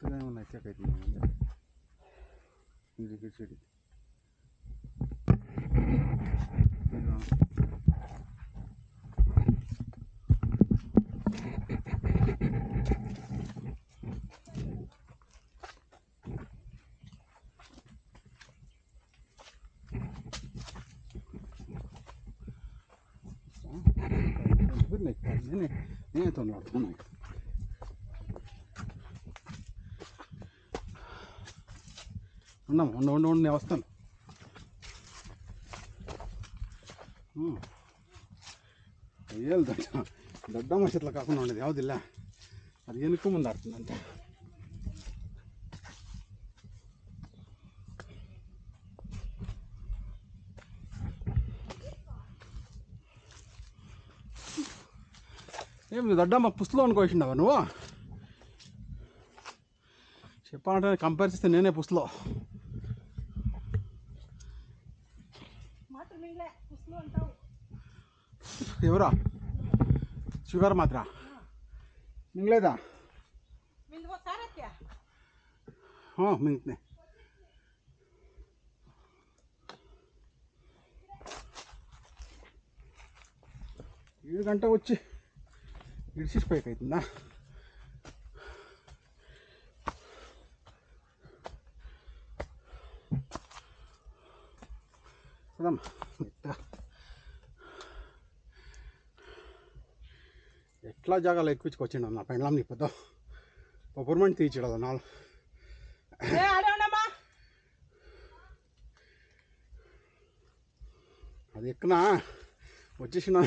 ఉన్నాయి చెక్కైతుంది ఇది చెడి నేను తొందరడుతున్నాను ఉండు నేను వస్తాను అయ్యేది దొడ్డమ్మ చెట్లు కాకుండా ఉండేది యావదిಲ್ಲ అది వెనుక ముందు ఆడుతుందంటే ఏమి దొడ్డమ్మ పుస్తలో అనుకోవచ్చిండవా నువ్వు చెప్పాలంటే కంపేర్ చేస్తే నేనే పుస్తలో ఎవరా షుగర్ మాత్ర మింగలేదా మింగుతున్నాయి ఏడు గంట వచ్చి ఇడిసిపోయాకైతుందా చూడమ్మా ఎట్లా జాగాలో ఎక్కించుకొచ్చిండు నా పెండ్లాం నీ పెద్ద పవర్మెంట్ తీర్చాడు నాలుగు అది ఎక్కనా వచ్చేసిన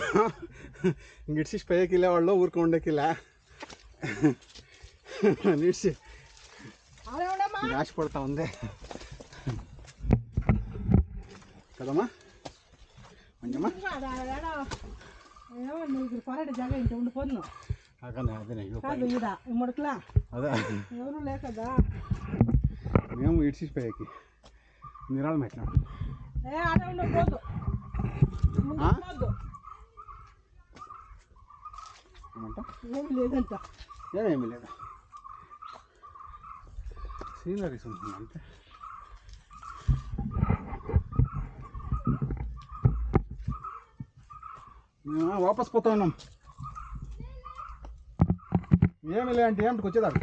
గిడిసి పైకి వెళ్ళేవాళ్ళు ఊరికి ఉండేకిలే నిడిచి ఆశపడతా ఉంది కదమ్మా మంజమ్మా ఎవరు లేకదా మేము ఇడిచిపోయాకి నిరాళ పెట్టినాడు ఏమి లేదంట ఏమేమి లేదా సీనరీస్ ఉంటుంది అంటే మేము వాపస్ పోతా ఉన్నాం ఏమి లే అంటే ఏమిటికి వచ్చేదాడు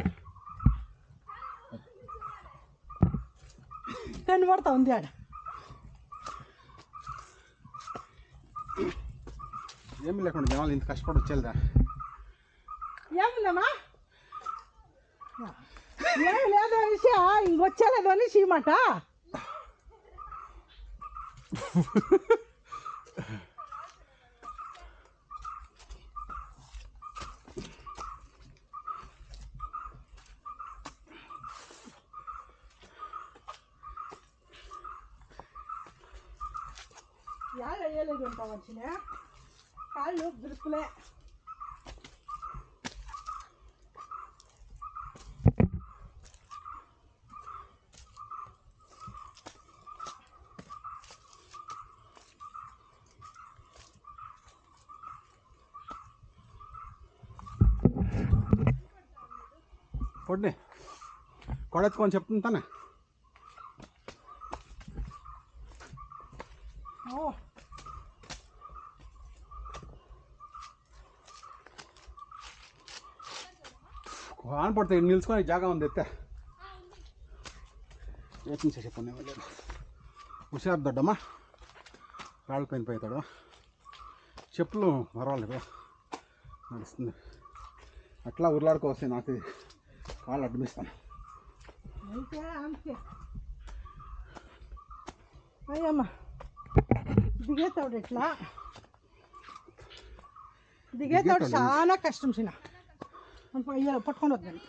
కనబడతా ఉంది ఆడ ఏమి లేకుండా జనాలు ఇంత కష్టపడి వచ్చేదా ఏముందమ్మా ఏమి లేదు అనేసి ఇంకొచ్చేలేదు అనేసి మాట యాడ వేయలేదు ఉంటాం వచ్చిన కాళ్ళు గ్రిప్పులే కొడ్ని కొడెత్తుకొని చెప్తుంటానే వాన పడతాయి నిలుచుకొని జాగా ఉంది ఎత్తే ఏం చెప్పండి హుషారు దొడ్డమ్మా రాళ్ళ పైన పోతాడు చెప్పులు పర్వాలేదు నడుస్తుంది అట్లా ఉర్లాడుకోవస్తే నాకు కాళ్ళు అడ్డమిస్తాను అయ్యమ్మా దిగేతాడు ఎట్లా దిగేతాడు చాలా కష్టం చిన్న పట్టుకొని వద్దండి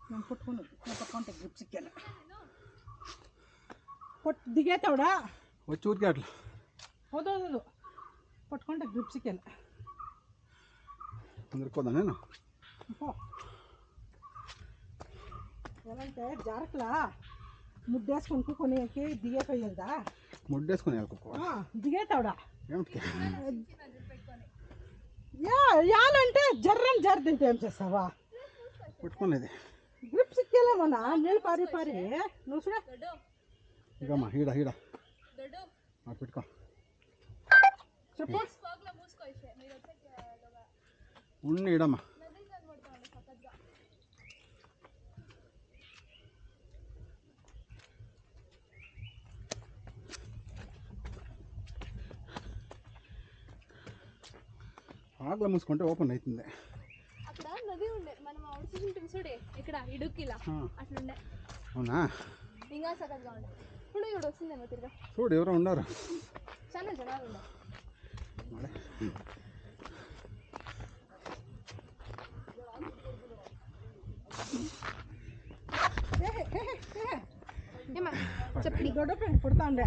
నేను పట్టుకుంటే గ్రిప్ సిక్కాను దిగేతావుడా వచ్చి ఊరికే అట్లా వద్దు పట్టుకుంటే గ్రిప్ సిక్కాను అందరికోదా నేను ఎలా అంటే జారట్లా ముడ్డేసుకొని కూకొనేకి దిగేపోయేదా ముడ్డేసుకొని వెళ్ళుకో దిగేతావుడా ఏమిటి యాలంటే జర్రని జర్ర తింటే ఏం చేస్తావా పట్టుకునేది గ్రిప్ సిక్కేలేమన్నా నీళ్ళు పారి పారి నువ్వు చూడ ఇకమ్మా ఈడ అటు పెట్టుకో. చెప్పు ఉన్ని ఈడమ్మా. ఆకులు మూసుకుంటే ఓపెన్ అవుతుంది. అక్కడ నది ఉండే మనం అవుట్ చూడే ఇక్కడ ఇడుక్కిలా అట్లుండే. అవునా? ఇంకా సగంగా ఉండే. ఇప్పుడు ఇప్పుడు వస్తుందేమో తిరిగా. చూడు ఎవరో ఉన్నారు. చాలా జనాలు ఉన్నారు. చెప్పి గొడవ పుడతా ఉండే